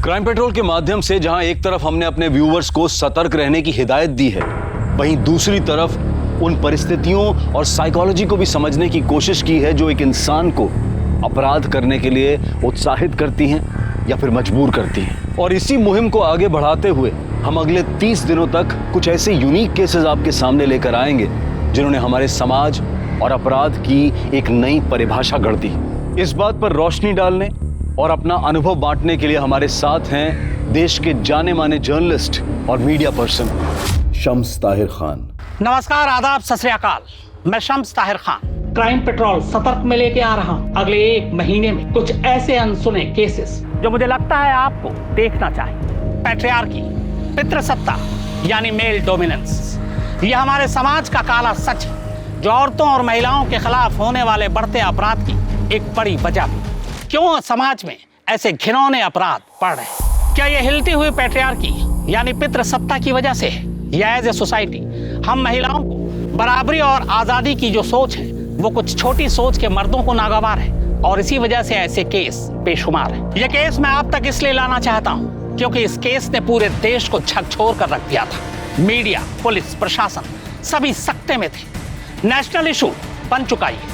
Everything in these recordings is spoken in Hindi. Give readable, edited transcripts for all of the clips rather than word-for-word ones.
क्राइम पेट्रोल के माध्यम से जहां एक तरफ हमने अपने व्यूअर्स को सतर्क रहने की हिदायत दी है, वहीं दूसरी तरफ उन परिस्थितियों और साइकोलॉजी को भी समझने की कोशिश की है जो एक इंसान को अपराध करने के लिए उत्साहित करती हैं या फिर मजबूर करती हैं। और इसी मुहिम को आगे बढ़ाते हुए हम अगले 30 दिनों तक कुछ ऐसे यूनिक केसेस आपके सामने लेकर आएंगे जिन्होंने हमारे समाज और अपराध की एक नई परिभाषा गढ़ दी। इस बात पर रोशनी डालने और अपना अनुभव बांटने के लिए हमारे साथ हैं देश के जाने माने जर्नलिस्ट और मीडिया पर्सन शम्स ताहिर खान। नमस्कार, आदाब, सत श्री अकाल। मैं शम्स ताहिर खान क्राइम पेट्रोल सतर्क में लेके आ रहा हूँ अगले 1 महीने में कुछ ऐसे अनसुने केसेस जो मुझे लगता है आपको देखना चाहिए। पैट्रियार्की, पितृसत्ता यानी मेल डोमिनेंस, यह हमारे समाज का काला सच है जो औरतों और महिलाओं के खिलाफ होने वाले बढ़ते अपराध की एक बड़ी वजह है। क्यों समाज में ऐसे घिनौने अपराध बढ़ रहे हैं? क्या यह हिलती हुई पैट्रियार्की यानी पितृसत्ता की वजह से है, या एज ए सोसाइटी हम महिलाओं को बराबरी और आजादी की जो सोच है वो कुछ छोटी सोच के मर्दों को नागवार है और इसी वजह से ऐसे केस बेशुमार है। यह केस मैं आप तक इसलिए लाना चाहता हूं क्योंकि इस केस ने पूरे देश को झकझोर कर रख दिया था। मीडिया, पुलिस, प्रशासन सभी सकते में थे। नेशनल इशू बन चुका है।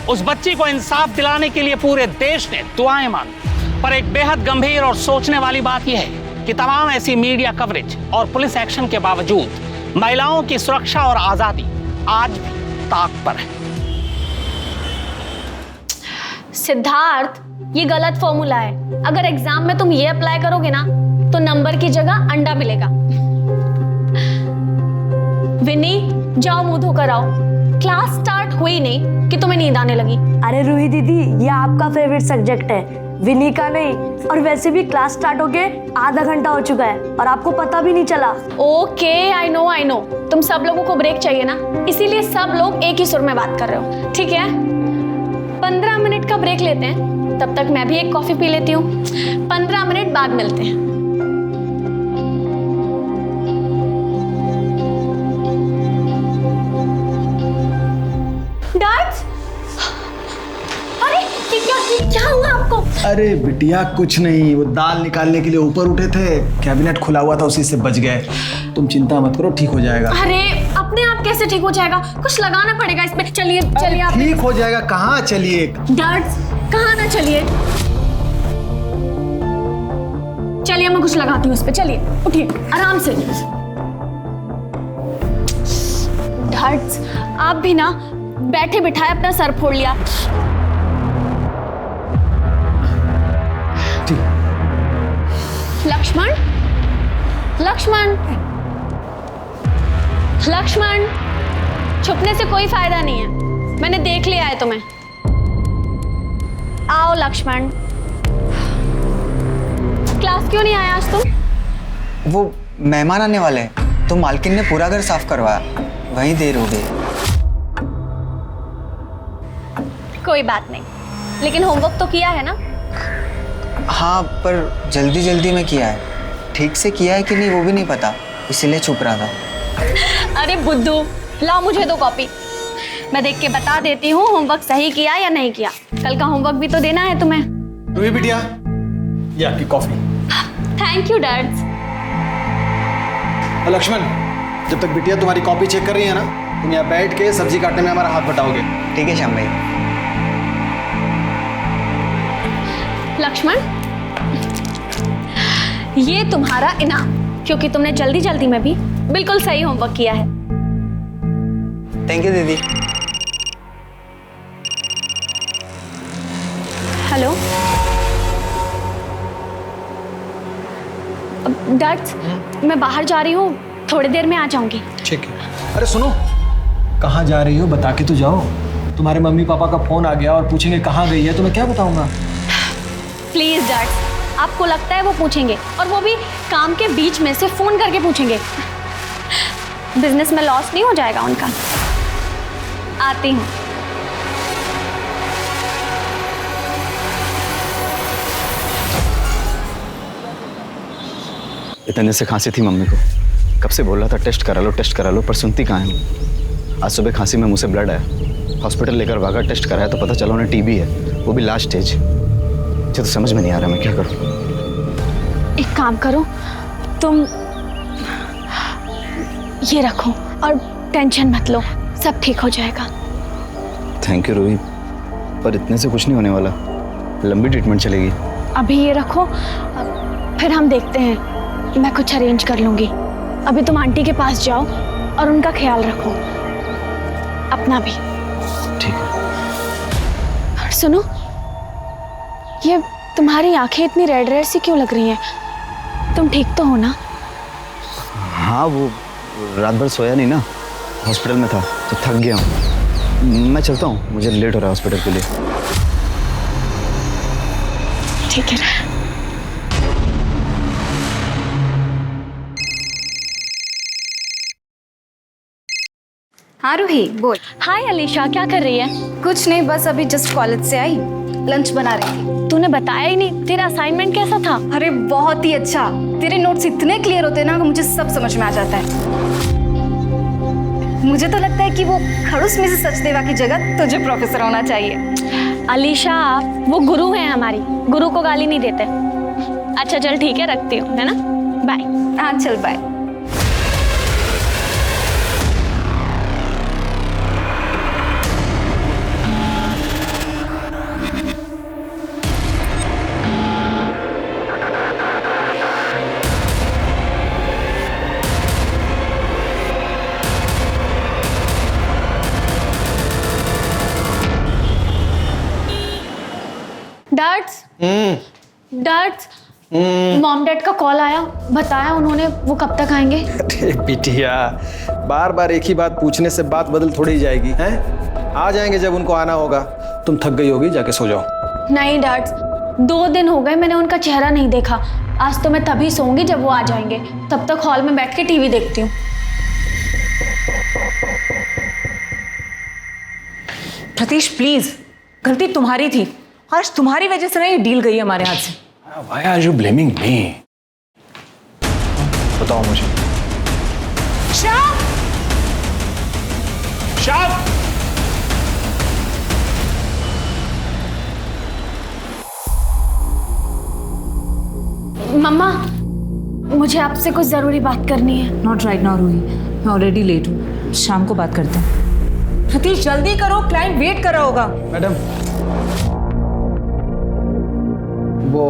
उस बच्ची को इंसाफ दिलाने के लिए पूरे देश ने दुआएं मांगी। पर एक बेहद गंभीर और सोचने वाली बात यह है कि तमाम ऐसी मीडिया कवरेज और पुलिस एक्शन के बावजूद महिलाओं की सुरक्षा और आजादी आज भी ताक पर है। सिद्धार्थ, ये गलत फॉर्मूला है। अगर एग्जाम में तुम ये अप्लाई करोगे ना तो नंबर की जगह अंडा मिलेगा। विनी, जाओ मुंह धोकर आओ। क्लास स्टार्ट हुई नहीं कि तुम्हें नींद आने लगी। अरे रूही दीदी, ये आपका फेवरेट सब्जेक्ट है, विनी का नहीं। और वैसे भी क्लास स्टार्ट होके आधा घंटा हो चुका है और आपको पता भी नहीं चला। Okay, I know. तुम सब लोगों को ब्रेक चाहिए ना, इसीलिए सब लोग एक ही सुर में बात कर रहे हो। ठीक है, 15 मिनट का ब्रेक लेते हैं, तब तक मैं भी एक कॉफी पी लेती हूँ। 15 मिनट बाद मिलते हैं। डैड, अरे क्या हुआ आपको? अरे बिटिया कुछ नहीं, वो दाल निकालने के लिए ऊपर उठे थे, कैबिनेट खुला हुआ था, उसी से बच गए। तुम चिंता मत करो, ठीक हो जाएगा। अरे अपने आप कैसे ठीक हो जाएगा? कुछ लगाना पड़ेगा इस पे। चलिए आप। ठीक हो जाएगा। कहाँ चलिए? डैड, कहाँ ना चलिए। चलिए मैं कुछ लगाती हूँ इस पे। चलिए उठिए आराम से। डैड, आप भी ना बैठे बिठाए अपना सर फोड़ लिया। लक्ष्मण, छुपने से कोई फायदा नहीं है। मैंने देख लिया है तुम्हें। आओ लक्ष्मण। क्लास क्यों नहीं आया आज तुम? वो मेहमान आने वाले हैं तो मालकिन ने पूरा घर साफ करवाया, वहीं देर हो गई। कोई बात नहीं, लेकिन होमवर्क तो किया है ना? हाँ, पर जल्दी जल्दी में किया है। ठीक से किया है कि नहीं वो भी नहीं पता, इसीलिए छुप रहा था। अरे बुद्धू, लाओ मुझे 2 कॉपी, मैं देख के बता देती हूँ होमवर्क सही किया या नहीं किया। कल का होमवर्क भी तो देना है तुम्हें। रूही बिटिया, ये आपकी coffee. Thank you dad. Laxman, जब तक बिटिया तुम्हारी कॉपी चेक कर रही है ना, तुम यहाँ बैठ के सब्जी काटने में हमारा हाथ बटाओगे। ठीक है श्याम भाई। लक्ष्मण, ये तुम्हारा इनाम, क्योंकि तुमने जल्दी जल्दी में भी बिल्कुल सही होमवर्क किया है। थैंक यू दीदी। हेलो डैड, मैं बाहर जा रही हूँ, थोड़ी देर में आ जाऊंगी। ठीक है। अरे सुनो, कहाँ जा रही हो बता के तो जाओ। तुम्हारे मम्मी पापा का फोन आ गया और पूछेंगे कहाँ गई है, तो मैं क्या बताऊंगा? प्लीज डैड, आपको लगता है वो पूछेंगे, और वो भी काम के बीच में से फोन करके पूछेंगे? बिजनेस में लॉस नहीं हो जाएगा उनका। आती हूँ। इतने से खांसी थी मम्मी को, कब से बोल रहा था टेस्ट करा लो, पर सुनती कहाँ है। आज सुबह खांसी में मुंह से ब्लड आया, हॉस्पिटल लेकर भागा, टेस्ट कराया तो पता चला उन्हें टीबी है, वो भी लास्ट स्टेज। मुझे तो समझ में नहीं आ रहा मैं क्या करूँ। एक काम करो, तुम ये रखो और टेंशन मत लो, सब ठीक हो जाएगा। थैंक यू रूही, पर इतने से कुछ नहीं होने वाला, लंबी ट्रीटमेंट चलेगी। अभी ये रखो, फिर हम देखते हैं, मैं कुछ अरेंज कर लूंगी। अभी तुम आंटी के पास जाओ और उनका ख्याल रखो, अपना भी। ठीक है। और सुनो, ये तुम्हारी आंखें इतनी रेड रेड सी क्यों लग रही हैं? तुम ठीक तो हो ना? हाँ, वो रात भर सोया नहीं ना, हॉस्पिटल में था तो थक गया हूँ। मैं चलता हूँ, मुझे लेट हो रहा है हॉस्पिटल के लिए। ठीक है। हाँ रूही बोल। हाय अलीशा, क्या कर रही है? कुछ नहीं, बस अभी जस्ट कॉलेज से आई, लंच बना रही थी। तूने बताया ही नहीं, तेरा असाइनमेंट कैसा था? अरे बहुत ही अच्छा, तेरे नोट्स इतने क्लियर होते हैं ना कि मुझे सब समझ में आ जाता है। मुझे तो लगता है कि वो खड़ूस में से सचदेवा की जगह तुझे प्रोफेसर होना चाहिए। अलीशा, वो गुरु हैं हमारी, गुरु को गाली नहीं देते। अच्छा चल ठीक है, रखती हूँ, है ना? बाय। हाँ चल बाय। डैड्स, मॉम डैड का कॉल आया, बताया उन्होंने वो कब तक आएंगे। अरे बिटिया, बार बार एक ही बात पूछने से बात बदल थोड़ी ही जाएगी हैं? आ जाएंगे जब उनको आना होगा। तुम थक गई होगी, जाके सो जाओ। नहीं डैड्स, 2 दिन हो गए मैंने उनका चेहरा नहीं देखा। आज तो मैं तभी सोऊंगी जब वो आ जाएंगे, तब तक हॉल में बैठ के टीवी देखती हूँ। प्रतीश प्लीज, गलती तुम्हारी थी, आज तुम्हारी वजह से ना ये डील गई हमारे हाथ से। Why are you blaming me? बताओ मुझे। श्याम! श्याम! मम्मा, मुझे आपसे कुछ जरूरी बात करनी है। नॉट राइट नाउ रूही, मैं ऑलरेडी लेट हूँ, शाम को बात करते हैं। प्रतीश जल्दी करो, क्लाइंट वेट कर रहा होगा। मैडम, वो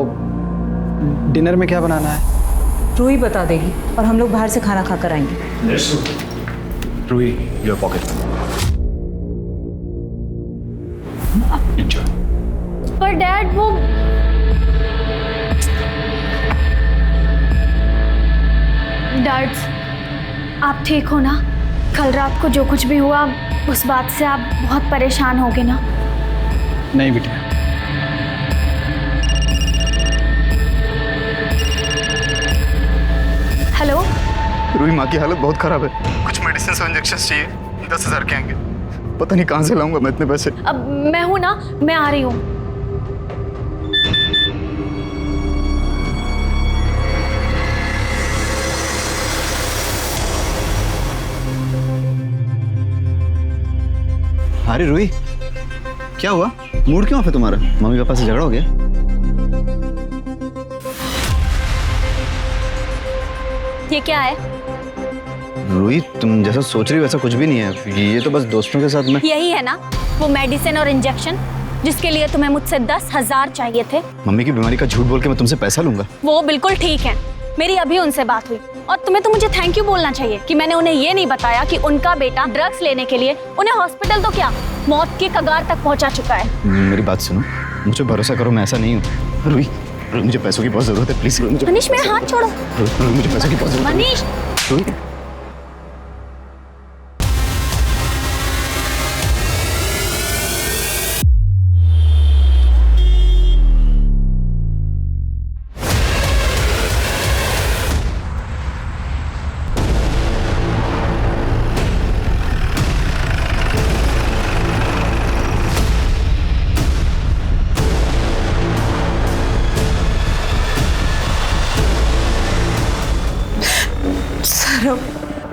डिनर में क्या बनाना है? रूही बता देगी और हम लोग बाहर से खाना खाकर आएंगे। Ruhi, your pocket. पर डैड वो डैड्स, आप ठीक हो ना? कल रात को जो कुछ भी हुआ उस बात से आप बहुत परेशान होगे ना? नहीं बेटा। हेलो रूही, माँ की हालत बहुत खराब है, कुछ मेडिसिन और इंजेक्शन चाहिए, 10,000 के आएंगे। पता नहीं कहाँ से लाऊंगा मैं इतने पैसे। अब मैं हूं ना, मैं आ रही हूँ। अरे रूही, क्या हुआ? मूड क्यों ऑफ है तुम्हारा? मम्मी पापा से झगड़ा हो गया? ये क्या है? रूही, तुम जैसा सोच रही हो वैसा कुछ भी नहीं है, ये तो बस दोस्तों के साथ में। यही है ना वो मेडिसिन और इंजेक्शन जिसके लिए तुम्हें मुझसे 10,000 चाहिए थे? मम्मी की बीमारी का झूठ बोल के मैं तुमसे पैसा लूंगा? वो बिल्कुल ठीक है, मेरी अभी उनसे बात हुई। और तुम्हें तो मुझे थैंक यू बोलना चाहिए कि मैंने उन्हें ये नहीं बताया कि उनका बेटा ड्रग्स लेने के लिए उन्हें हॉस्पिटल तो क्या मौत की कगार तक पहुंचा चुका है। मेरी बात सुनो, मुझे भरोसा करो, मैं ऐसा नहीं हूँ। रूही, मुझे पैसों की बहुत जरूरत है, प्लीज। मनीष मेरा हाथ छोड़ो। मुझे पैसों की बहुत जरूरत है। मनीष, रूही,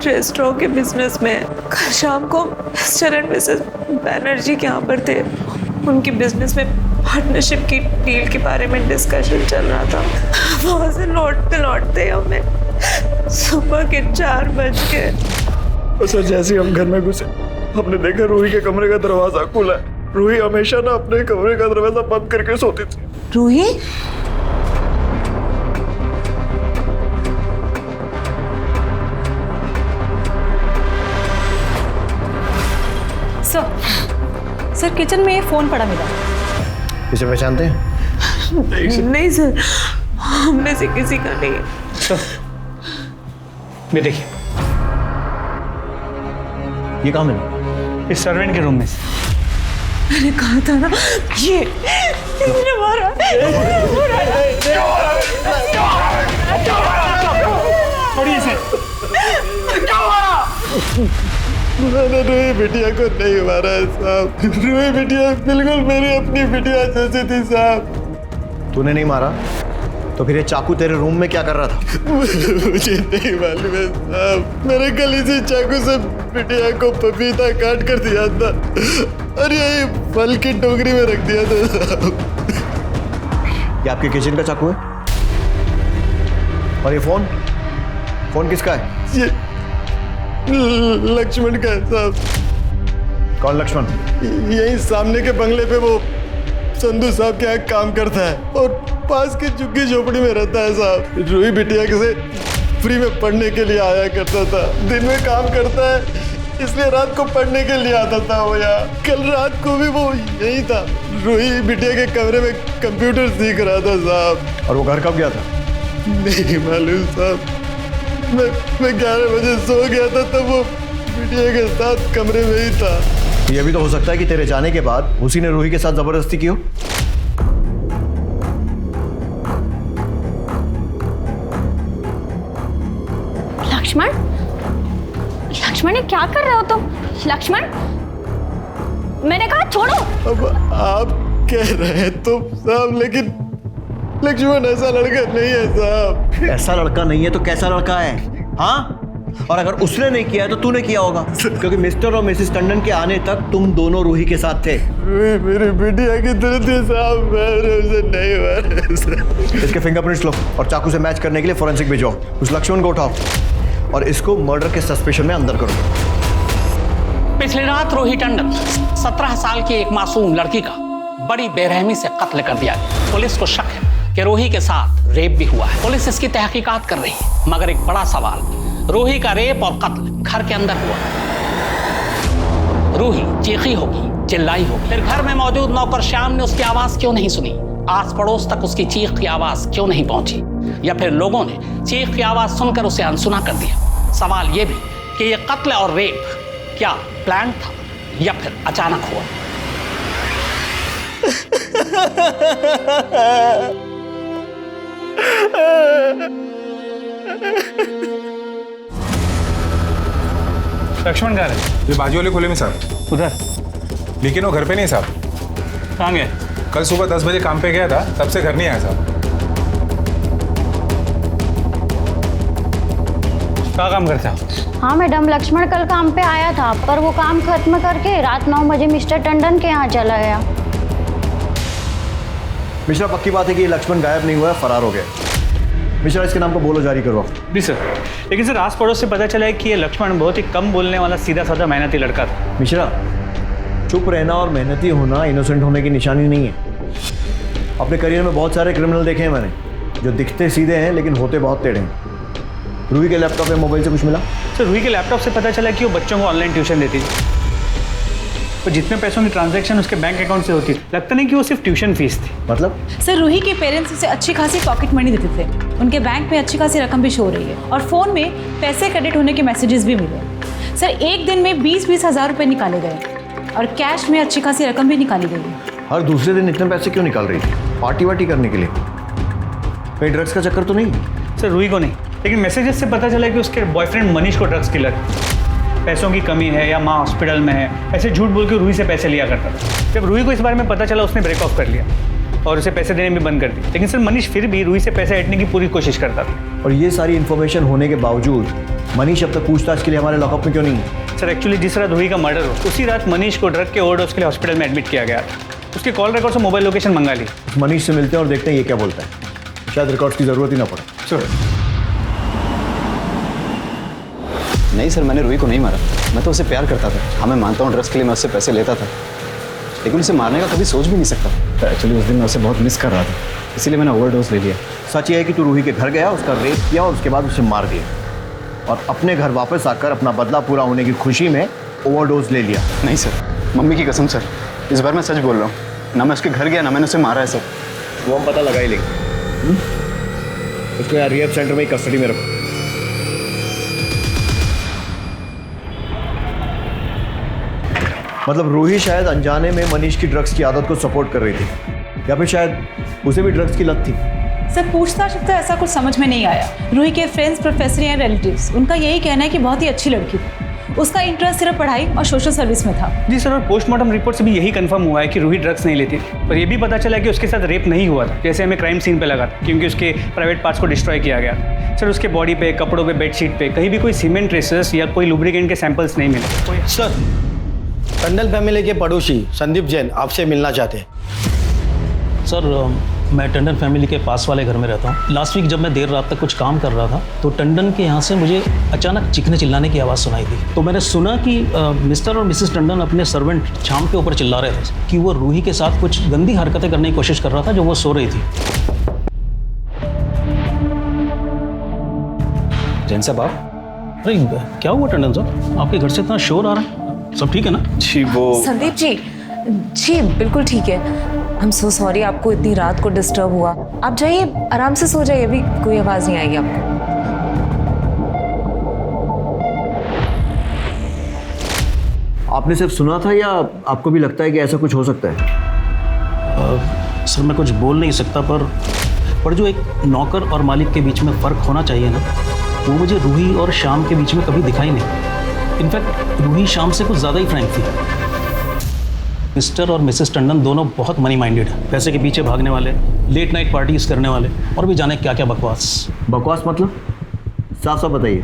रेस्टोरेंट के बिजनेस में कल शाम को मिस्टर एंड मिसेस बैनर्जी के यहाँ पर थे, उनके बिजनेस में पार्टनरशिप की डील के बारे में डिस्कशन चल रहा था। वहाँ से लौटते हमें सुबह के 4 बज गए। सर जैसे ही हम घर में घुसे हमने देखा रूही के कमरे का दरवाजा खुला है। रूही हमेशा ना अपने कमरे का दरवाजा बंद करके सोती थी। रूही? सर किचन में फोन पड़ा मिला। इसे पहचानते हैं? नहीं सर, हम में से किसी का नहीं है। ये देखिए, ये कहाँ मिला? इस सर्वेंट के रूम में से। मैंने कहा था ना, ये इसने मारा। छोड़िए इसे। मैंने रूही बिटिया को नहीं मारा है साहब। रूही बिटिया बिल्कुल मेरी अपनी बिटिया जैसी थी साहब। तूने नहीं मारा तो फिर ये चाकू तेरे रूम में क्या कर रहा था? मुझे नहीं मालूम है साहब। मेरे गली से चाकू से बिटिया को पपीता काट कर दिया था और यही फल की टोकरी में रख दिया था साहब। ये आपके किचन का चाकू है? और ये फोन किसका है? ये लक्ष्मण का है साहब। कौन लक्ष्मण? यही सामने के बंगले पे वो संधू साहब के यहाँ काम करता है और पास की झुग्गी झोपड़ी में रहता है साहब। रूही बिटिया से फ्री में पढ़ने के लिए आया करता था। दिन में काम करता है इसलिए रात को पढ़ने के लिए आता था वो यहाँ। कल रात को भी वो यही था। रूही बिटिया के कमरे में कंप्यूटर सीख रहा था साहब। और वो घर कब गया था? नहीं मालूम साहब। मैं 11 बजे सो गया था तब वो बिटिया के साथ कमरे में ही था। ये भी तो हो सकता है कि तेरे जाने के बाद उसी ने रूही के साथ जबरदस्ती की हो। लक्ष्मण ये क्या कर रहे हो तुम? लक्ष्मण, मैंने कहा छोड़ो। अब आप कह रहे हैं तो साहब, लेकिन लक्ष्मण ऐसा लड़का नहीं है साहब। ऐसा लड़का नहीं है तो कैसा लड़का है? हाँ, और अगर उसने नहीं किया है तो तूने किया होगा, क्योंकि मिस्टर और मिसेस टंडन के आने तक तुम दोनों रूही के साथ थे। मेरी बिटिया की तरह थी साहब, मैंने उसे नहीं मारा। इसके फिंगरप्रिंट्स लो और चाकू से मैच करने के लिए फोरेंसिक भेजो। उस लक्ष्मण को उठाओ और इसको मर्डर के सस्पेशन में अंदर करो। पिछली रात रूही टंडन 17 साल की एक मासूम लड़की का बड़ी बेरहमी से कत्ल कर दिया गया। पुलिस को शक है कि रूही के साथ रेप भी हुआ है। पुलिस इसकी तहकीकात कर रही है, मगर एक बड़ा सवाल, रूही का रेप और कत्ल घर के अंदर हुआ। रूही चीखी होगी, चिल्लाई होगी, फिर घर में मौजूद नौकर श्याम ने उसकी आवाज क्यों नहीं सुनी? आस पड़ोस तक उसकी चीख की आवाज क्यों नहीं पहुंची? या फिर लोगों ने चीख की आवाज सुनकर उसे अनसुना कर दिया? सवाल यह भी कि यह कत्ल और रेप क्या प्लान था या फिर अचानक हुआ? लक्ष्मण घर है? ये बाजू वाले खुले में साहब। उधर? लेकिन वो घर पे नहीं साहब। कहाँ गए? कल सुबह 10 बजे काम पे गया था, तब से घर नहीं आया साहब। क्या काम करते हो? हाँ मैडम, लक्ष्मण कल काम पे आया था, पर वो काम खत्म करके रात 9 बजे मिस्टर टंडन के यहाँ चला गया। मिश्रा, पक्की बात है कि ये लक्ष्मण गायब नहीं हुआ है, फरार हो गया। मिश्रा, इसके नाम को बोलो जारी करो। जी सर। लेकिन सर, आस पड़ोस से पता चला है कि ये लक्ष्मण बहुत ही कम बोलने वाला, सीधा साधा, मेहनती लड़का था। मिश्रा, चुप रहना और मेहनती होना इनोसेंट होने की निशानी नहीं है। अपने करियर में बहुत सारे क्रिमिनल देखे हैं मैंने, जो दिखते सीधे हैं लेकिन होते बहुत टेढ़े हैं। रूही के लैपटॉप या मोबाइल से कुछ मिला? सर, रूही के लैपटॉप से पता चला कि वो बच्चों को ऑनलाइन ट्यूशन देती थी। तो जितने पैसों की ट्रांजैक्शन उसके बैंक अकाउंट से होती थी, लगता नहीं कि वो सिर्फ ट्यूशन फीस थी। मतलब? सर, रूही के पेरेंट्स उसे अच्छी खासी पॉकेट मनी देते थे। उनके बैंक में अच्छी खासी रकम भी शो हो रही है और फ़ोन में पैसे क्रेडिट होने के मैसेजेस भी मिले। सर, एक दिन में 20-20 हज़ार रुपये निकाले गए और कैश में अच्छी खासी रकम भी निकाली गई। हर दूसरे दिन इतने पैसे क्यों निकाल रही थी? पार्टी वार्टी करने के लिए? कहीं ड्रग्स का चक्कर तो नहीं? सर, रूही को नहीं, लेकिन मैसेजेस से पता चला कि उसके बॉयफ्रेंड मनीष को ड्रग्स की लत, पैसों की कमी है या माँ हॉस्पिटल में है, ऐसे झूठ बोल के रूही से पैसे लिया करता था। जब रूही को इस बारे में पता चला, उसने ब्रेक ऑफ कर लिया और उसे पैसे देने भी बंद कर दिए। लेकिन सर, मनीष फिर भी रूही से पैसे ऐंठने की पूरी कोशिश करता था। और ये सारी इन्फॉर्मेशन होने के बावजूद मनीष अब तक पूछताछ के लिए हमारे लॉकअप में क्यों नहीं है? सर, एक्चुअली जिस रात रूही का मर्डर हो, उसी रात मनीष को ड्रग के ओवरडोज के लिए हॉस्पिटल में एडमिट किया गया था। उसने उसके कॉल रिकॉर्ड से मोबाइल लोकेशन मंगा ली। मनीष से मिलते हैं और देखते हैं ये क्या बोलता है, शायद रिकॉर्ड्स की ज़रूरत ही ना पड़े। सर नहीं सर, मैंने रूही को नहीं मारा। मैं तो उसे प्यार करता था। हाँ, मैं मानता हूँ ड्रग्स के लिए मैं उससे पैसे लेता था, लेकिन उसे मारने का कभी सोच भी नहीं सकता। एक्चुअली उस दिन मैं उसे बहुत मिस कर रहा था, इसीलिए मैंने ओवरडोज ले लिया। सच ये है कि तू रूही के घर गया, उसका रेप किया और उसके बाद उसे मार दिया, और अपने घर वापस आकर अपना बदला पूरा होने की खुशी में ओवरडोज ले लिया। नहीं सर, मम्मी की कसम सर, इस बार मैं सच बोल रहा हूँ। ना मैं उसके घर गया, ना मैंने उसे मारा है सर। वो हम पता लगा ही लेंगे। उसको यार रिहेब सेंटर में ही कस्टडी में रखो। मतलब रूही शायद अनजाने में मनीष की ड्रग्स की आदत को सपोर्ट कर रही थी, या फिर शायद उसे भी ड्रग्स की लत थी। सर पूछताछ तो ऐसा कुछ समझ में नहीं आया। रूही के फ्रेंड्स, प्रोफेसर या रिलेटिव्स, उनका यही कहना है कि बहुत ही अच्छी लड़की थी, उसका इंटरेस्ट सिर्फ पढ़ाई और सोशल सर्विस में था। जी सर, और पोस्टमार्टम रिपोर्ट से भी यही कंफर्म हुआ है कि रूही ड्रग्स नहीं लेती थी। और ये भी पता चला कि उसके साथ रेप नहीं हुआ था, जैसे हमें क्राइम सीन पे लगा था, क्योंकि उसके प्राइवेट पार्ट्स को डिस्ट्रॉय किया गया। सर उसके बॉडी पे, कपड़ों पे, बेडशीट पे कहीं भी कोई सीमेंट ट्रेसेस या कोई लुब्रिकेंट के सैंपल्स नहीं मिले। सर, टंडन फैमिली के पड़ोसी संदीप जैन आपसे मिलना चाहते हैं। सर मैं टंडन फैमिली के पास वाले घर में रहता हूँ। लास्ट वीक जब मैं देर रात तक कुछ काम कर रहा था तो टंडन के यहाँ से मुझे अचानक चीखने चिल्लाने की आवाज़ सुनाई दी। तो मैंने सुना कि मिस्टर और मिसेस टंडन अपने सर्वेंट शाम के ऊपर चिल्ला रहे थे कि वो रूही के साथ कुछ गंदी हरकतें करने की कोशिश कर रहा था जो वो सो रही थी। जैन साहब आप? अरे क्या हुआ टंडन साहब, आपके घर से इतना शोर आ रहा है? सब ठीक है ना? जी वो संदीप जी बिल्कुल ठीक है। आई एम सो सॉरी आपको इतनी रात को डिस्टर्ब हुआ। आप जाइए, आराम से सो जाइए, अभी कोई आवाज़ नहीं आएगी आपको। आपने सिर्फ सुना था या आपको भी लगता है कि ऐसा कुछ हो सकता है? सर मैं कुछ बोल नहीं सकता, पर जो एक नौकर और मालिक के बीच में फ़र्क होना चाहिए ना, वो मुझे रूही और शाम के बीच में कभी दिखाई नहीं। इनफैक्ट रूही शाम से कुछ ज़्यादा ही फ्रैंक थी। मिस्टर और मिसेस टंडन दोनों बहुत मनी माइंडेड हैं, पैसे के पीछे भागने वाले, लेट नाइट पार्टीज करने वाले, और भी जाने क्या क्या बकवास। बकवास मतलब? साफ साफ बताइए।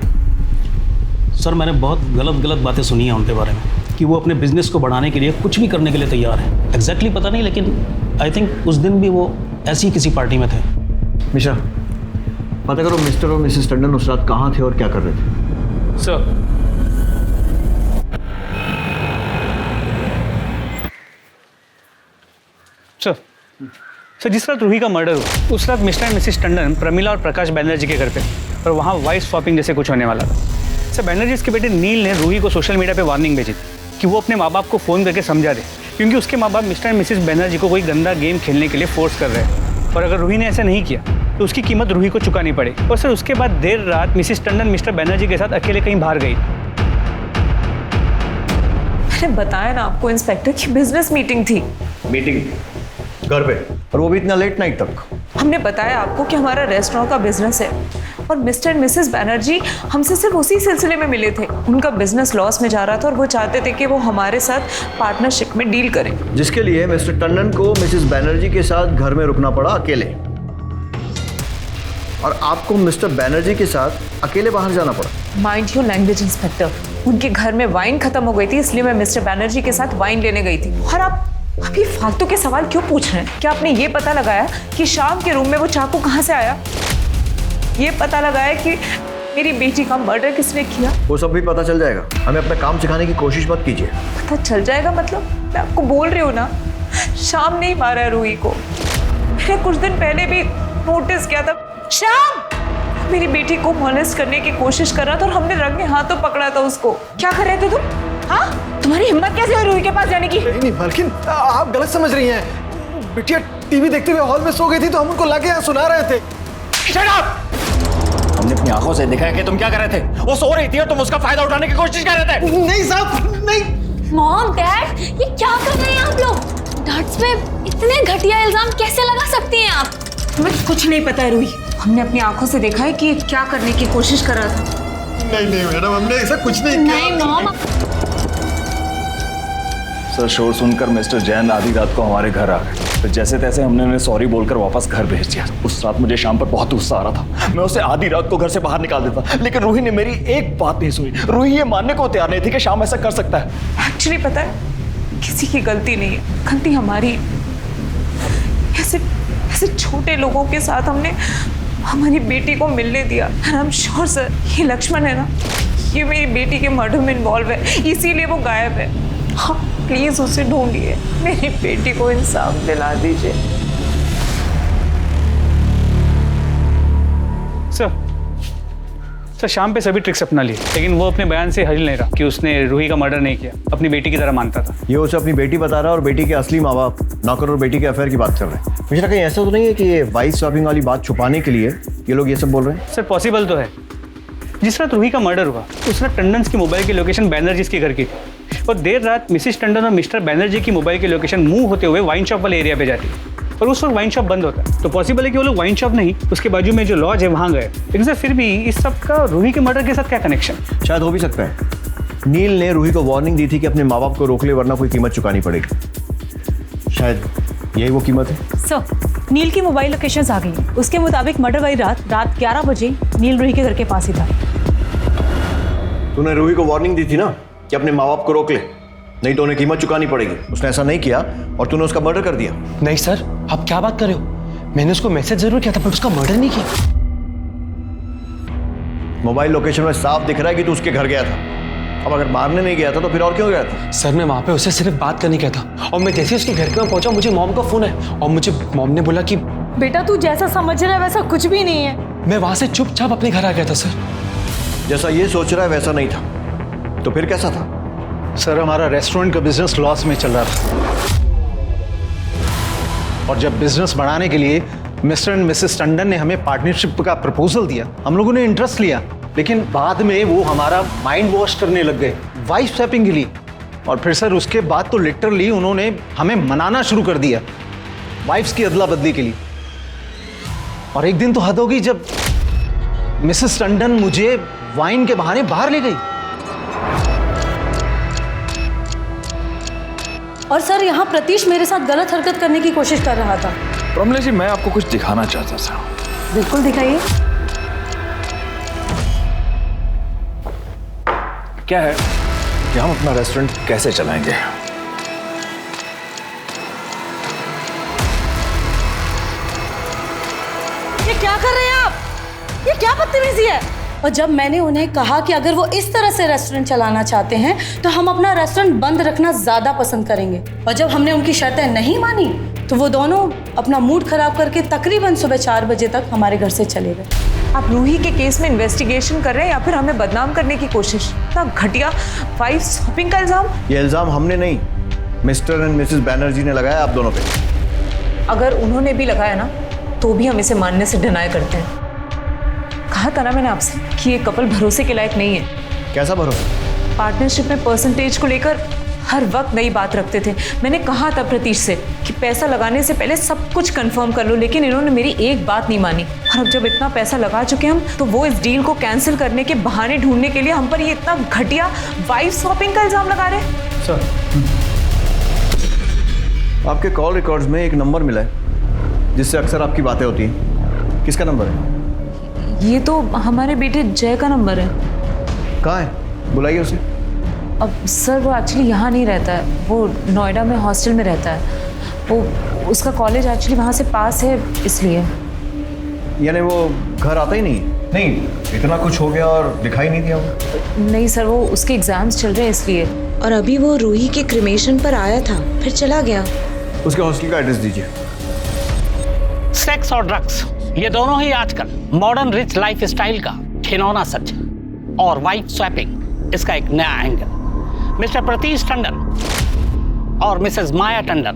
सर मैंने बहुत गलत बातें सुनी हैं उनके बारे में कि वो अपने बिजनेस को बढ़ाने के लिए कुछ भी करने के लिए तैयार हैं। एग्जैक्टली पता नहीं, लेकिन आई थिंक उस दिन भी वो ऐसी किसी पार्टी में थे। मिश्रा, पता करो मिस्टर और मिसेस टंडन उस रात कहाँ थे और क्या कर रहे थे। सर सर जिस रात रूही का मर्डर हुआ उस रात mister and Mrs Tandon Pramila और प्रकाश बैनर्जी के घर पे, और वहाँ वाइफ स्वैपिंग जैसे कुछ होने वाला था। सर बैनर्जी के बेटे नील ने रूही को सोशल मीडिया पे वार्निंग भेजी थी कि वो अपने माँ बाप को फ़ोन करके समझा दे, क्योंकि उसके माँ बाप मिस्टर एंड मिसेस बैनर्जी को कोई गंदा गेम खेलने के लिए फोर्स कर रहे हैं, और अगर रूही ने ऐसा नहीं किया तो उसकी कीमत रूही को चुकानी पड़ेगी। और सर उसके बाद देर रात मिसेस टंडन मिस्टर बैनर्जी के साथ अकेले कहीं बाहर गई। मैंने बताया ना आपको इंस्पेक्टर की बिजनेस मीटिंग थी। मीटिंग घर पे, और वो भी इतना लेट नाइट तक। हमने बताया आपको कि हमारा रेस्टोरेंट का बिजनेस है, और मिस्टर एंड मिसेस बैनर्जी हमसे सिर्फ उसी सिलसिले में मिले थे। उनका बिजनेस लॉस में जा रहा था और वो चाहते थे कि वो हमारे साथ पार्टनरशिप में डील करें, जिसके लिए मिस्टर टंडन को मिसेस बैनर्जी के साथ घर में रुकना पड़ा अकेले, और आपको मिस्टर बैनर्जी के साथ अकेले बाहर जाना पड़ा। Mind your language inspector. उनके घर में वाइन खत्म हो गई थी, इसलिए मैं मिस्टर बैनर्जी के साथ वाइन लेने गई थी। और आप ये फालतू के सवाल क्यों पूछ रहे हैं? क्या आपने ये पता लगाया कि शाम के रूम में वो चाकू कहाँ से आया? ये पता लगाया कि मेरी बेटी का मर्डर किसने किया? वो सब भी पता चल जाएगा। हमें अपना काम सिखाने की कोशिश मत कीजिए। पता चल जाएगा मतलब? मैं आपको बोल रही हूँ ना, शाम नहीं मारा है रूही को। मैंने कुछ दिन पहले भी नोटिस किया था, शाम मेरी बेटी को मॉलेस्ट करने की कोशिश कर रहा था और हमने रंगे हाथों पकड़ा था उसको। क्या कर रहे थे तुम? हाँ, तुम्हारी हिम्मत कैसे हुई रूही के पास जाने की? नहीं बल्कि आप गलत समझ रही हैं। बिटिया टीवी देखते हुए हॉल में सो गई थी तो हम उनको लाके यहाँ सुना रहे थे। Shut up! हमने अपनी आंखों से देखा है कि तुम क्या कर रहे थे। वो सो रही थी और तुम उसका फायदा उठाने की कोशिश कर रहे थे। नहीं साहब, नहीं। मॉम, डैड, ये क्या कर रहे हैं आप लोग? डॉट्स पे इतने घटिया इल्जाम कैसे लगा सकती हैं आप? हमें कुछ नहीं पता है रूही। हमने अपनी आंखों से देखा है कि क्या करने की कोशिश कर रहा था। नहीं मैडम, हमने ऐसा कुछ नहीं किया। नहीं मॉम। सर शोर सुनकर मिस्टर जैन आधी रात को हमारे घर आ गए, तो जैसे तैसे हमने उन्हें सॉरी बोलकर वापस घर भेज दिया। उस रात मुझे शाम पर बहुत गुस्सा आ रहा था। मैं उसे आधी रात को घर से बाहर निकाल देता, लेकिन रूही ने मेरी एक बात नहीं सुनी। रूही ये मानने को तैयार नहीं थी कि शाम ऐसा कर सकता है। एक्चुअली पता है, किसी की गलती नहीं है, गलती हमारी। ऐसे ऐसे छोटे लोगों के साथ हमने हमारी बेटी को मिलने दिया। आई एम श्योर सर, ये लक्ष्मण है ना, ये मेरी बेटी के मर्डर में इन्वॉल्व है, इसीलिए वो गायब है। हाँ प्लीज उसे ढूंढिए, मेरी बेटी को इंसाफ दिला दीजिए। सर शाम पे सभी ट्रिक्स अपना लिए, लेकिन वो अपने बयान से हिल नहीं रहा कि उसने रूही का मर्डर नहीं किया, अपनी बेटी की तरह मानता था। ये उसे अपनी बेटी बता रहा है और बेटी के असली माँ बाप नौकर और बेटी के अफेयर की बात कर रहे हैं। मुझे कहीं ऐसा तो नहीं है कि ये वाइफ स्वैपिंग वाली बात छुपाने के लिए ये लोग ये सब बोल रहे हैं? सर पॉसिबल तो है। जिस रात रूही का मर्डर हुआ उस रात टंडन की मोबाइल की लोकेशन बैनर्जी के घर की थी, और देर रात मिसिस टंडन और मिस्टर बैनर्जी की मोबाइल की लोकेशन मूव होते हुए वाइन शॉप वाले एरिया पे जाती है, और उस वक्त वाइन शॉप बंद होता है। तो पॉसिबल है कि वो लोग वाइन शॉप नहीं, उसके बाजू में जो लॉज है वहाँ गए। लेकिन सर फिर भी इस सब का रूही के मर्डर के साथ क्या कनेक्शन? शायद हो भी सकता है नील ने रूही को वार्निंग दी थी कि अपने माँ बाप को रोक ले वरना कोई कीमत चुकानी पड़ेगी। शायद यही वो कीमत है। सर नील की मोबाइल लोकेशंस आ गई हैं। उसके मुताबिक मर्डर वाली रात 11 बजे नील रूही के घर के पास ही था। तूने रूही को वार्निंग दी थी ना कि अपने माँ बाप को रोक ले, नहीं तो उन्हें कीमत चुकानी पड़ेगी। उसने ऐसा नहीं किया और तूने उसका मर्डर कर दिया। नहीं सर, आप क्या बात कर रहे हो? मैंने उसको मैसेज जरूर किया था पर उसका मर्डर नहीं किया। मोबाइल लोकेशन में साफ दिख रहा है कि तू उसके घर गया था। अब अगर मारने नहीं गया था तो फिर और क्यों गया था? सर मैं वहां पे उससे सिर्फ बात करने गया था, और मैं जैसे उसके घर पे पहुंचा मुझे मॉम का फोन है, और मुझे मॉम ने बोला कि बेटा तू जैसा समझ रहा है वैसा कुछ भी नहीं है। मैं वहां से चुपचाप अपने घर आ गया था सर। जैसा ये सोच रहा है वैसा नहीं था, तो फिर कैसा था? सर हमारा रेस्टोरेंट का बिजनेस लॉस में चल रहा था, और जब बिजनेस बढ़ाने के लिए मिस्टर एंड मिसेस टंडन ने हमें पार्टनरशिप का प्रपोजल दिया, हम लोगों ने इंटरेस्ट लिया, लेकिन बाद में वो हमारा माइंड वॉश करने लग गए वाइफ स्वैपिंग के लिए। और फिर सर उसके बाद तो लिटरली उन्होंने हमें मनाना शुरू कर दिया वाइफ्स की अदला बदली के लिए। और एक दिन तो हद होगी जब मिसेस टंडन मुझे वाइन के बहाने बाहर ले गई। और सर यहाँ प्रतीश मेरे साथ गलत हरकत करने की कोशिश कर रहा था। प्रमले जी मैं आपको कुछ दिखाना चाहता था। बिल्कुल दिखाइए। क्या है कि हम अपना रेस्टोरेंट कैसे चलाएंगे। ये क्या कर रहे हैं आप? ये क्या बदतमीजी है? और जब मैंने उन्हें कहा कि अगर वो इस तरह से रेस्टोरेंट चलाना चाहते हैं तो हम अपना रेस्टोरेंट बंद रखना ज़्यादा पसंद करेंगे, और जब हमने उनकी शर्तें नहीं मानी तो वो दोनों अपना मूड खराब करके तकरीबन सुबह 4 बजे तक हमारे घर से चले गए। आप रूही के केस में इन्वेस्टिगेशन कर रहे हैं या फिर हमें बदनाम करने की कोशिश? इतना घटिया वाइफ स्वैपिंग का इल्जाम। ये इल्जाम हमने नहीं, मिस्टर एंड मिसेस बैनर्जी ने लगाया आप दोनों पे। अगर उन्होंने भी लगाया ना तो भी हम इसे मानने से डिनाई करते हैं। कहा था ना मैंने आपसे कि ये कपल भरोसे के लायक नहीं है। कैसा भरोसा? पार्टनरशिप में परसेंटेज को लेकर हर वक्त नई बात रखते थे। मैंने कहा था प्रतीश से कि पैसा लगाने से पहले सब कुछ कंफर्म कर लो, लेकिन इन्होंने मेरी एक बात नहीं मानी। और अब जब इतना पैसा लगा चुके हम तो वो इस डील को कैंसिल करने के बहाने ढूंढने के लिए हम पर ये इतना घटिया वाइफ स्वैपिंग का इल्जाम लगा रहे हैं। सर आपके कॉल रिकॉर्ड्स में एक नंबर मिला है जिससे अक्सर आपकी बातें होती हैं। किसका नंबर है? ये तो हमारे बेटे जय का नंबर है। कहाँ है? बुलाइए उसे। अब सर वो एक्चुअली यहाँ नहीं रहता है, वो नोएडा में हॉस्टल में रहता है। वो उसका कॉलेज एक्चुअली वहाँ से पास है इसलिए। यानी वो घर आता ही नहीं? नहीं, इतना कुछ हो गया और दिखाई नहीं दिया वो? नहीं सर, वो उसके एग्जाम्स चल रहे हैं इसलिए। और अभी वो रूही के क्रिमेशन पर आया था फिर चला गया। उसके हॉस्टल का एड्रेस दीजिए। सेक्स और ड्रग्स ये दोनों ही आजकल मॉडर्न रिच लाइफ स्टाइल का खिलौना सच है, और वाइफ स्वैपिंग इसका एक नया एंगल। मिस्टर प्रतीश टंडन और मिसेस माया टंडन,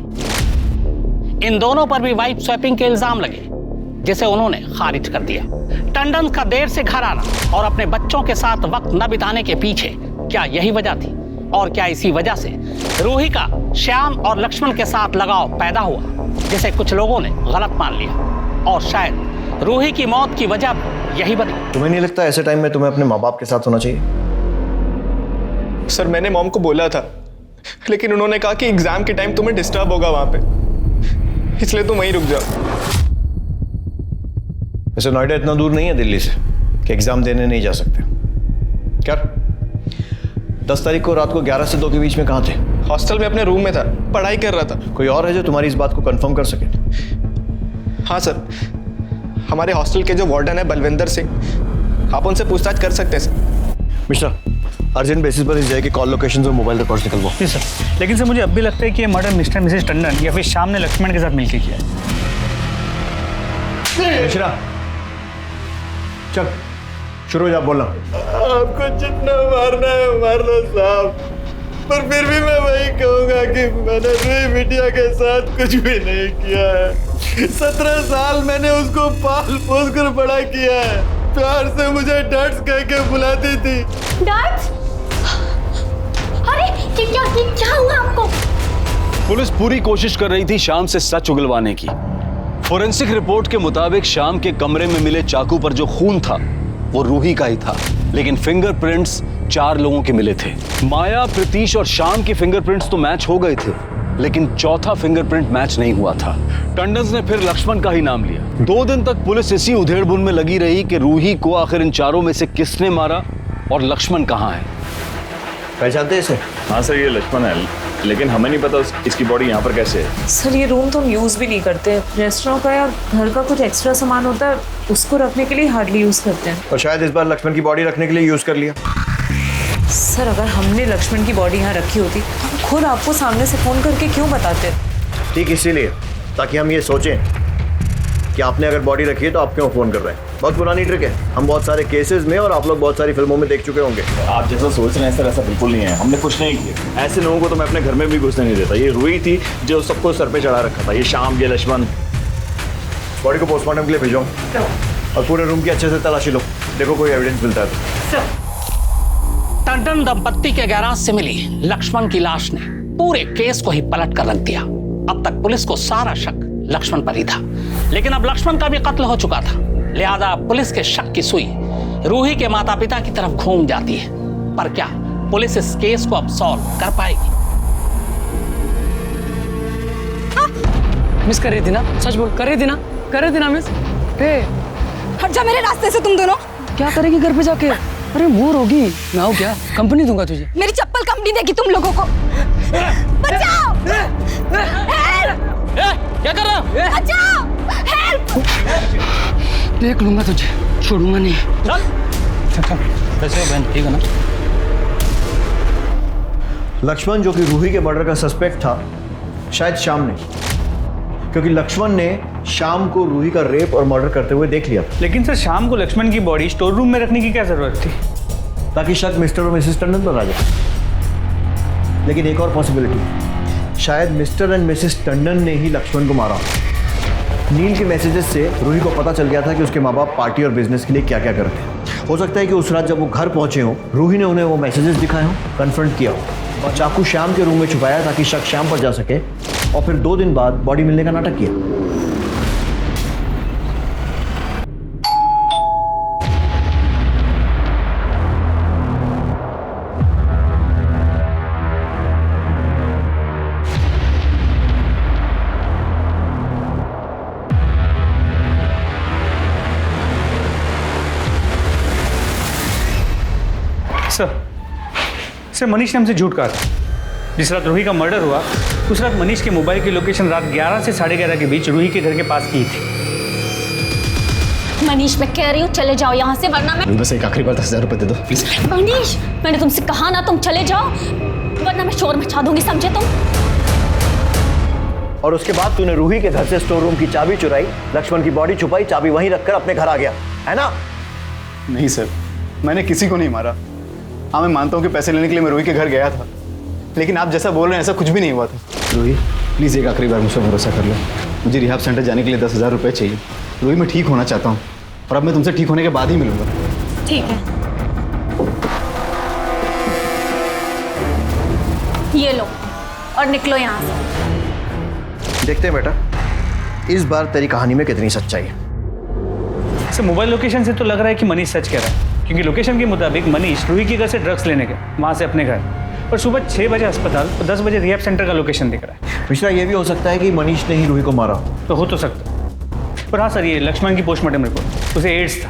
इन दोनों पर भी वाइफ स्वैपिंग के इल्जाम लगे, जिसे उन्होंने खारिज कर दिया। टंडन का देर से घर आना और अपने बच्चों के साथ वक्त न बिताने के पीछे क्या यही वजह थी? और क्या इसी वजह से रूही का श्याम और लक्ष्मण के साथ लगाव पैदा हुआ, जिसे कुछ लोगों ने गलत मान लिया, और शायद रूही की मौत की वजह यही बनी? तुम्हें नहीं लगता ऐसे टाइम में तुम्हें अपने माँ बाप के साथ होना चाहिए? सर मैंने मॉम को बोला था, लेकिन उन्होंने कहा कि एग्जाम के टाइम तुम्हें डिस्टर्ब होगा वहां पे, इसलिए तुम वहीं रुक जाओ। वैसे नोएडा इतना दूर नहीं है दिल्ली से कि एग्जाम देने नहीं जा सकते। क्या 10 तारीख को रात को 11 से 2 के बीच में कहाँ थे? हॉस्टल में अपने रूम में था, पढ़ाई कर रहा था। कोई और है जो तुम्हारी इस बात को कंफर्म कर सके? हाँ सर, हमारे हॉस्टल के जो वार्डन है बलविंदर सिंह, आप उनसे पूछताछ कर सकते हैं सर। मिस्टर, अर्जेंट बेसिस पर इस जगह की कॉल लोकेशन और मोबाइल रिकॉर्ड्स निकलवाओ। जी सर, लेकिन सर मुझे अब भी लगता है कि ये मर्डर मिस्टर मिसेस टंडन या फिर शाम ने लक्ष्मण के साथ मिलकर किया है। मिश्रा, चल शुरू हो जा, बोलना। आपको जितना मारना है मार लो साहब, पर फिर भी मैं वही कहूंगा कि मैंने रूही बिटिया के साथ कुछ भी नहीं किया है। 17 साल मैंने उसको पाल पोस कर बड़ा किया है। प्यार से मुझे डैड्स कह के बुलाती थी। डैड्स? अरे क्या हुआ आपको? पुलिस पूरी कोशिश कर रही थी शाम से सच उगलवाने की। फोरेंसिक रिपोर्ट के मुताबिक शाम के कमरे में मिले चाकू पर जो खून था वो रूही का ही था, लेकिन फिंगरप्रिंट्स 4 लोगों के मिले थे। माया, प्रतीश और शाम के फिंगरप्रिंट्स तो मैच हो गए थे, लेकिन चौथा फिंगरप्रिंट मैच नहीं हुआ था। टंडन ने फिर लक्ष्मण का ही नाम लिया। 2 दिन तक पुलिस इसी उधेड़-बुन में लगी रही कि रूही को आखिर इन चारों में से किसने मारा और लक्ष्मण कहाँ है। पहचानते हैं इसे? हाँ सर, ये लक्ष्मण है, लेकिन हमें नहीं पता इसकी बॉडी यहाँ पर कैसे है। सर ये रूम तो हम यूज़ भी नहीं करते। रेस्टोरेंट का या घर का कुछ एक्स्ट्रा सामान होता है, उसको रखने के लिए हार्डली यूज़ करते हैं। और शायद इस बार लक्ष्मण की बॉडी रखने के लिए यूज़ कर लिया। सर अगर हमने लक्ष्मण की बॉडी यहाँ रखी होती तो हम खुद आपको सामने से फ़ोन करके क्यों बताते? ठीक इसीलिए, ताकि हम ये सोचें कि आपने अगर बॉडी रखी है तो आप क्यों फ़ोन कर रहे हैं। बहुत पुरानी ट्रिक है, हम बहुत सारे केसेस में और आप लोग बहुत सारी फिल्मों में देख चुके होंगे। आप जैसा सोच रहे हैं सर, ऐसा बिल्कुल नहीं है। हमने कुछ नहीं किया। ऐसे लोगों को तो मैं अपने घर में भी घुसने नहीं देता। ये रूही थी जो सबको सर पे चढ़ा रखा था। ये शाम, ये लक्ष्मण। बॉडी को पोस्टमार्टम के लिए भेजो और पूरे रूम की अच्छे से तलाशी लो, देखो कोई एविडेंस मिलता है तो। टंडन दंपत्ति के गैराज से मिली लक्ष्मण की लाश ने पूरे केस को ही पलट कर रख दिया। अब तक पुलिस को सारा शक लक्ष्मण पर ही था, लेकिन अब लक्ष्मण का भी कत्ल हो चुका था, लिहाजा पुलिस के शक की सुई रूही के माता पिता की तरफ घूम जाती है। पर क्या पुलिस इस केस को अब सॉल्व कर पाएगी? मिस कर रही थी ना? सच बोल, कर रही थी ना मिस? हट जा मेरे रास्ते से तुम दोनों। क्या करेगी घर पे जाके? अरे बोर होगी। मैं आऊँ क्या? कंपनी दूंगा तुझे। मेरी चप्पल कंपनी देगी तुम लोगों को। बचाओ! हेल्प! क्या कर रहा है? बचाओ! हेल्प! देख लूंगा तुझे, छोड़ूंगा नहीं। चल कैसे हो बहन, ठीक है ना? लक्ष्मण जो कि रूही के मर्डर का सस्पेक्ट था, शायद शाम ने, क्योंकि लक्ष्मण ने शाम को रूही का रेप और मर्डर करते हुए देख लिया। लेकिन सर शाम को लक्ष्मण की बॉडी स्टोर रूम में रखने की क्या जरूरत थी? ताकि शक मिस्टर और मिसेस टंडन पर आ जाए। लेकिन एक और पॉसिबिलिटी, शायद मिस्टर एंड मिसेस टंडन ने ही लक्ष्मण को मारा। नील के मैसेजेस से रूही को पता चल गया था कि उसके माँ बाप पार्टी और बिजनेस के लिए क्या क्या करते हैं। हो सकता है कि उस रात जब वो घर पहुंचे हों, रूही ने उन्हें वो मैसेजेस दिखाए हों, कन्फ्रंट किया हो और चाकू श्याम के रूम में छुपाया ताकि शक श्याम पर जा सके, और फिर 2 दिन बाद बॉडी मिलने का नाटक किया। सर मनीष ने हमसे झूठ कहा था। जिस रात रूही का मर्डर हुआ उस रात मनीष के मोबाइल की लोकेशन रात 11 से 11:30 के बीच रूही के घर के पास की थी। मनीष मैं कह रही हूँ चले जाओ यहाँ से, वरना मैं बस एक आखिरी बार 10,000 रुपए दे दो प्लीज। मनीष मैंने तुमसे कहा ना तुम चले जाओ, वरना मैं शोर मचा दूंगी, समझे तुम? और उसके बाद तूने रूही के घर से स्टोर रूम की चाबी चुराई, लक्ष्मण की बॉडी छुपाई, चाबी वहीं रखकर अपने घर आ गया, है ना? नहीं सर, मैंने किसी को नहीं मारा। हाँ मैं मानता हूँ कि पैसे लेने के लिए मैं रूही के घर गया था, लेकिन आप जैसा बोल रहे हैं ऐसा कुछ भी नहीं हुआ था। रूही प्लीज़ एक आखिरी बार मुझसे भरोसा कर लो। मुझे रिहाब सेंटर जाने के लिए 10,000 रुपये चाहिए। रूही मैं ठीक होना चाहता हूँ और अब मैं तुमसे ठीक होने के बाद ही मिलूंगा। ठीक है, ये लो और निकलो यहाँ से। देखते हैं बेटा इस बार तेरी कहानी में कितनी सच्चाई है। सर मोबाइल लोकेशन से तो लग रहा है कि मनीष सच कह रहा है, क्योंकि लोकेशन के मुताबिक मनीष रूही के घर से ड्रग्स लेने गए, वहाँ से अपने घर, और सुबह 6 बजे अस्पताल और 10 बजे रिहैब सेंटर का लोकेशन दिख रहा है। मिश्रा ये भी हो सकता है कि मनीष ने ही रूही को मारा। तो हो तो सकता है, पर हाँ सर ये लक्ष्मण की पोस्टमार्टम रिपोर्ट, उसे एड्स था।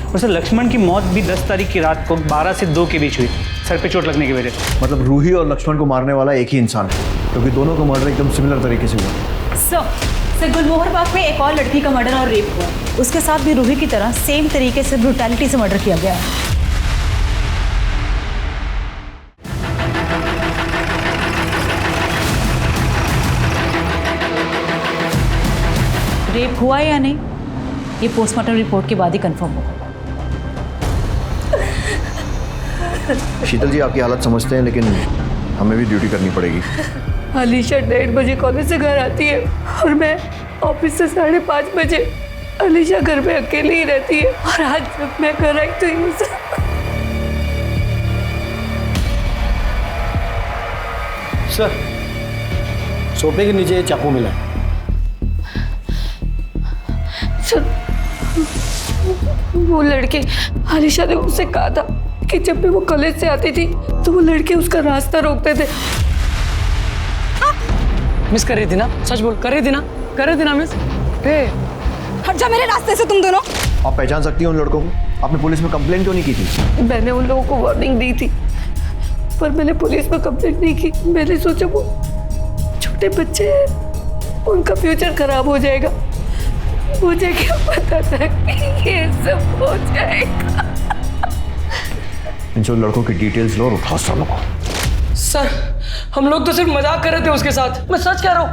और सर लक्ष्मण की मौत भी 10 तारीख की रात को 12 से 2 के बीच हुई, सर पे चोट लगने की वजह से। मतलब रूही और लक्ष्मण को मारने वाला एक ही इंसान है, क्योंकि दोनों का मर्डर एकदम सिमिलर तरीके से हुआ। सो सर गुलमोहर बाग में एक और लड़की का मर्डर और रेप हुआ। उसके साथ भी रूही की तरह सेम तरीके से ब्रूटैलिटी से मर्डर किया गया है। रेप हुआ या नहीं ये पोस्टमार्टम रिपोर्ट के बाद ही कंफर्म होगा। शीतल जी आपकी हालत समझते हैं, लेकिन हमें भी ड्यूटी करनी पड़ेगी। अलीशा 1:30 बजे कॉलेज से घर आती है और मैं ऑफिस से 5:30 बजे। अलीशा घर में अकेली ही रहती है और आज जब मैं घर आई तो ये सब। सर, सोफे के नीचे चाकू मिला है। सर, वो लड़के, अलीशा ने मुझसे कहा था कि जब भी वो कॉलेज से आती थी तो वो लड़के उसका रास्ता रोकते थे। मिस कर रही थी ना? सच बोल, कर रही थी ना मिस? हट जा मेरे रास्ते से तुम दोनों। आप पहचान सकती हैं उन लड़कों को? आपने पुलिस में कंप्लेंट क्यों नहीं की थी? मैंने उन लोगों को वार्निंग दी थी, पर मैंने पुलिस में कंप्लेंट नहीं की। मैंने सोचा वो छोटे बच्चे हैं, उनका फ्यूचर खराब हो जाएगा। मुझे क्या पता था कि ये सब हो जाएगा। इन सब लड़कों की डिटेल्स लो और उठाओ सालों को। सर, हम लोग तो सिर्फ मजाक कर रहे थे उसके साथ। मैं सच कह रहा हूँ,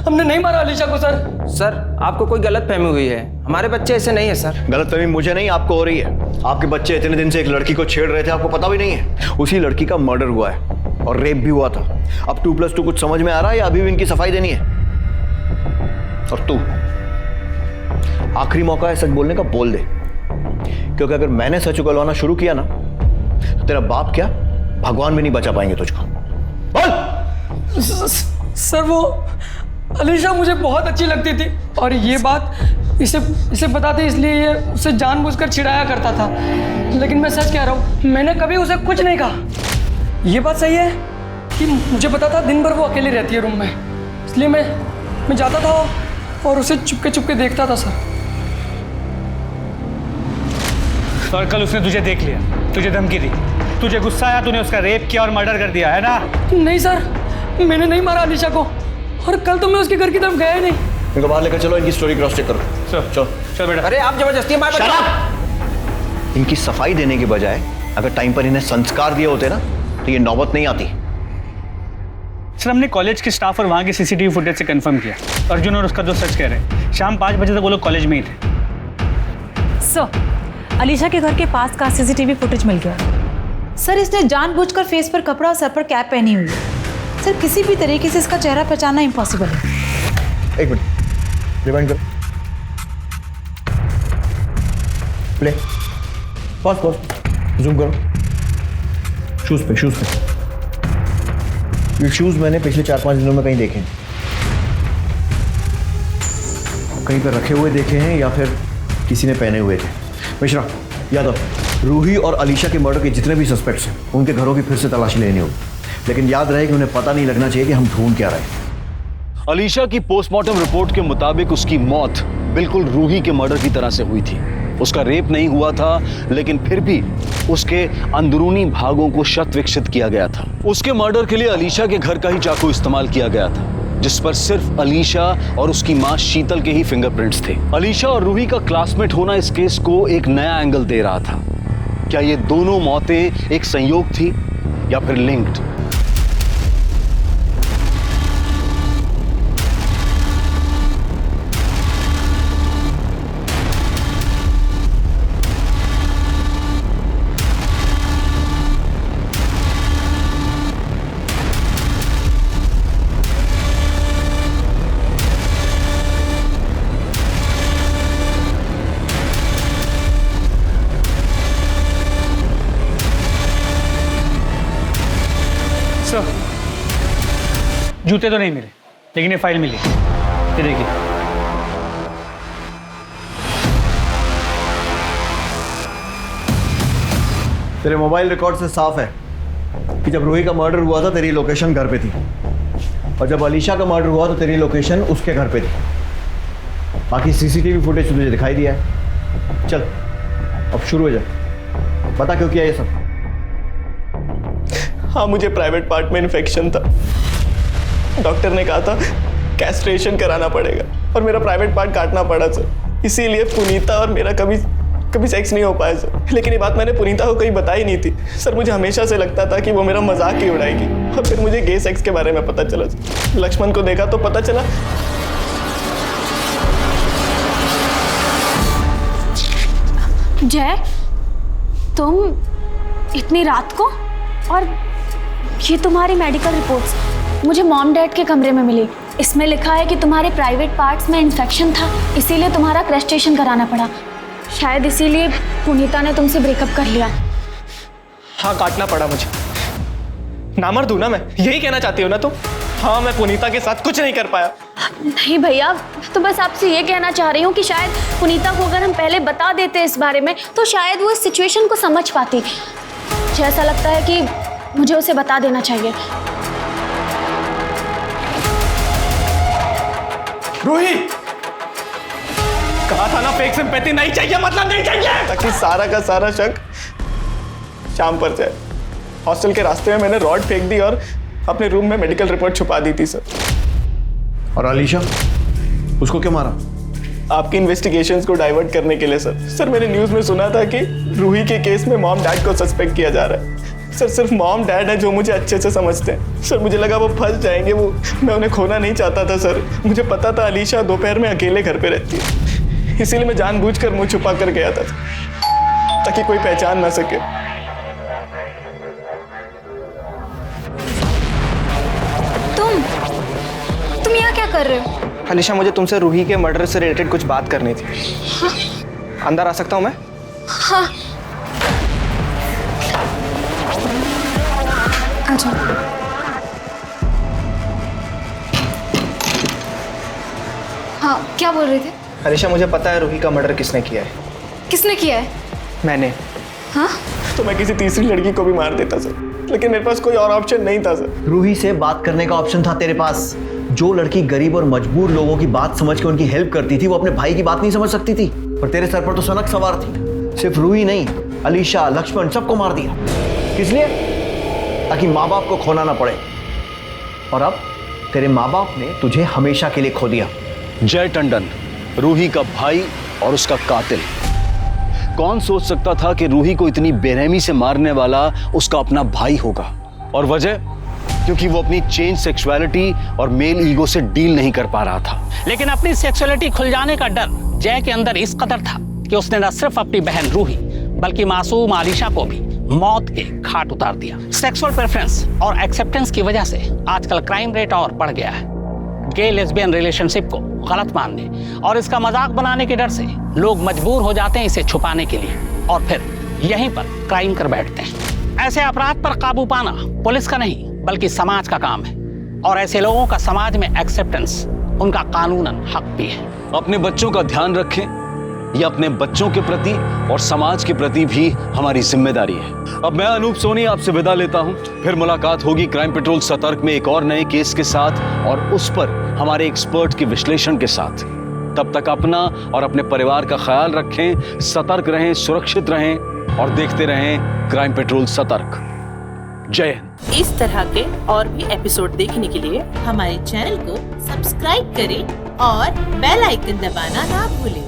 हमने नहीं मारा अलीशा को सर। सर, आपको कोई गलतफहमी हुई है। हमारे बच्चे ऐसे नहीं है सर। गलतफहमी मुझे नहीं, आपको हो रही है। आपके बच्चे इतने दिन से एक लड़की को छेड़ रहे थे, आपको पता भी नहीं है। उसी लड़की का मर्डर हुआ है और रेप भी हुआ था। अब 2+2 कुछ समझ में आ रहा है या अभी भी इनकी सफाई देनी है? और तू, आखिरी मौका है सच बोलने का, बोल दे। क्योंकि अगर मैंने सच उगलवाना शुरू किया ना तो तेरा बाप क्या, भगवान भी नहीं बचा पाएंगे तुझको। बोल। सर, वो अलीशा मुझे बहुत अच्छी लगती थी और ये बात इसे बताते इसलिए ये उसे जानबूझकर चिढ़ाया करता था। लेकिन मैं सच कह रहा हूँ, मैंने कभी उसे कुछ नहीं कहा। ये बात सही है कि मुझे पता था दिन भर वो अकेली रहती है रूम में, इसलिए मैं जाता था और उसे चुपके देखता था सर। और कल उसने तुझे देख लिया, तुझे धमकी दी, तुझे गुस्सा आया, तूने उसका रेप किया और मर्डर कर दिया, है ना? नहीं सर, मैंने नहीं मारा अलीशा को और कल तो मैं उसके घर की तरफ गया ही नहीं। इनको बाहर लेकर चलो, इनकी स्टोरी क्रॉस चेक करो। चल बेटा। अरे आप जबरदस्ती बात। इनकी सफाई देने के बजाय अगर टाइम पर इन्हें संस्कार दिए होते ना तो ये नौबत नहीं आती। सर, हमने कॉलेज के स्टाफ और वहाँ के सीसीटीवी फुटेज से कंफर्म किया, अर्जुन और उसका दोस्त सच कह रहे हैं। शाम 5 बजे तक वो लोग कॉलेज में ही थे। सर, अलीशा के घर के पास का सीसीटीवी फुटेज मिल गया। सर, इसने जानबूझकर फेस पर कपड़ा और सर पर कैप पहनी हुई है। सर, किसी भी तरीके से इसका चेहरा पहचानना इम्पॉसिबल है। एक मिनट, रिवाइंड करो, प्ले, पॉज, जूम करो। शूज पे ये शूज मैंने पिछले 4-5 दिनों में कहीं देखे हैं। कहीं पर रखे हुए देखे हैं या फिर किसी ने पहने हुए थे। मिश्रा, यादव, रूही और अलीशा के मर्डर के जितने भी सस्पेक्ट्स हैं उनके घरों की फिर से तलाशी लेनी होगी, लेकिन याद रहे कि उन्हें पता नहीं लगना चाहिए कि हम ढूंढ क्या रहे हैं। अलीशा की पोस्टमार्टम रिपोर्ट के मुताबिक उसकी मौत बिल्कुल रूही के मर्डर की तरह से हुई थी। उसका रेप नहीं हुआ था, लेकिन फिर भी उसके अंदरूनी भागों को शत विकसित किया गया था। उसके मर्डर के लिए अलीशा के घर का ही चाकू इस्तेमाल किया गया था, जिस पर सिर्फ अलीशा और उसकी मां शीतल के ही फिंगरप्रिंट्स थे। अलीशा और रूही का क्लासमेट होना इस केस को एक नया एंगल दे रहा था। क्या ये दोनों मौतें एक संयोग थी या फिर लिंक्ड? जूते तो नहीं मिले, लेकिन ये फाइल मिली। ये देखिए। तेरे मोबाइल रिकॉर्ड से साफ है कि जब रूही का मर्डर हुआ था तेरी लोकेशन घर पे थी, और जब अलीशा का मर्डर हुआ तो तेरी लोकेशन उसके घर पे थी। बाकी सीसीटीवी फुटेज तुझे दिखाई दिया है। चल, अब शुरू हो जा, बता क्यों किया ये सब। हाँ, मुझे प्राइवेट पार्ट में इन्फेक्शन था। डॉक्टर ने कहा था कैस्ट्रेशन कराना पड़ेगा और मेरा प्राइवेट पार्ट काटना पड़ा सर। इसीलिए पुनीता और मेरा कभी सेक्स नहीं हो पाया सर। लेकिन ये बात मैंने पुनीता को कहीं बताई नहीं थी सर। मुझे हमेशा से लगता था कि वो मेरा मजाक ही उड़ाएगी और फिर मुझे गे सेक्स के बारे में पता चला सर। लक्ष्मण को देखा तो पता चला जय, तुम इतनी रात को? और ये तुम्हारी मेडिकल रिपोर्ट्स मुझे मॉम डैड के कमरे में मिली। इसमें लिखा है कि तुम्हारे प्राइवेट पार्ट्स में इन्फेक्शन था, इसीलिए तुम्हारा क्रस्टेशन कराना पड़ा। शायद इसीलिए पुनीता ने तुमसे ब्रेकअप कर लिया। हाँ, काटना पड़ा मुझे। नामर्द हूं ना मैं, यही कहना चाहती हो ना तुम? हाँ, मैं पुनीता के साथ कुछ नहीं कर पाया। नहीं भैया, मैं तो बस आपसे ये कहना चाह रही हूँ कि शायद पुनीता को अगर हम पहले बता देते इस बारे में तो शायद वो इस सिचुएशन को समझ पाती। मुझे ऐसा लगता है कि मुझे उसे बता देना चाहिए। रूही, कहा था ना फेक सिंपैथी नहीं चाहिए, मतलब नहीं चाहिए, ताकि सारा का सारा शक शाम पर जाए। हॉस्टल के रास्ते में मैंने रॉड फेंक दी और अपने रूम में मेडिकल रिपोर्ट छुपा दी थी सर। और अलीशा, उसको क्यों मारा? आपकी इन्वेस्टिगेशंस को डाइवर्ट करने के लिए सर। सर, मैंने न्यूज़ में सुना था कि रूही के केस में मॉम डैड को सस्पेक्ट किया जा रहा है सर। सिर्फ मॉम डैड है जो मुझे अच्छे से समझते हैं सर। मुझे लगा वो फंस जाएंगे, मैं उन्हें खोना नहीं चाहता था सर। मुझे पता था अलीशा दोपहर में अकेले घर पे रहती है, इसीलिए मैं जानबूझकर मुंह छुपा कर गया था ताकि कोई पहचान ना सके। तुम यहाँ क्या कर रहे हो? अलीशा, मुझे तुमसे रूही के मर्डर से रिलेटेड कुछ बात करनी थी। हाँ? अंदर आ सकता हूँ मैं? हाँ, आ जाओ। हाँ, क्या बोल रहे थे? अलीशा, मुझे पता है रूही का मर्डर किसने किया है। किसने किया है? मैंने। हाँ? तो मैं किसी तीसरी लड़की को भी मार देता सर, लेकिन मेरे पास कोई और ऑप्शन नहीं था सर। रूही से बात करने का ऑप्शन था तेरे पास। जो लड़की गरीब और मजबूर लोगों की बात समझ के उनकी हेल्प करती थी, वो अपने भाई की बात नहीं समझ सकती थी। पर तेरे सर पर तो सनक सवार थी। सिर्फ रूही नहीं, अलीशा, लक्ष्मण, सबको मार दिया। किस लिए? ताकि माँ बाप को खोना ना पड़े। और अब तेरे माँ बाप ने तुझे हमेशा के लिए खो दिया। जय टंडन, रूही का भाई और उसका कातिल। कौन सोच सकता था कि रूही को इतनी बेरहमी से मारने वाला उसका अपना भाई होगा? और वजह, क्योंकि वो अपनी चेंज सेक्सुअलिटी और मेल ईगो से डील नहीं कर पा रहा था। लेकिन अपनी सेक्सुअलिटी खुल जाने का डर जय के अंदर इस कदर था कि उसने न सिर्फ अपनी बहन रूही बल्कि मासूम आलिशा को भी मौत के घाट उतार दिया। सेक्सुअल प्रेफरेंस और एक्सेप्टेंस की वजह से आजकल क्राइम रेट और बढ़ गया है। गे लेस्बियन रिलेशनशिप को गलत मानने और इसका मजाक बनाने के डर से लोग मजबूर हो जाते हैं इसे छुपाने के लिए, और फिर यहीं पर क्राइम कर बैठते हैं। ऐसे अपराध पर काबू पाना पुलिस का नहीं बल्कि समाज का काम है, और ऐसे लोगों का समाज में एक्सेप्टेंस उनका कानूनन हक भी है। अपने बच्चों का ध्यान रखें, ये अपने बच्चों के प्रति और समाज के प्रति भी हमारी जिम्मेदारी है। अब मैं अनूप सोनी आपसे विदा लेता हूं। फिर मुलाकात होगी क्राइम पेट्रोल सतर्क में एक और नए केस के साथ और उस पर हमारे एक्सपर्ट के विश्लेषण के साथ। तब तक अपना और अपने परिवार का ख्याल रखें, सतर्क रहें, सुरक्षित रहें और देखते रहें क्राइम पेट्रोल सतर्क। जय हिंद। इस तरह के और भी एपिसोड देखने के लिए हमारे चैनल को सब्सक्राइब करें और बेल आइकन दबाना ना भूलें।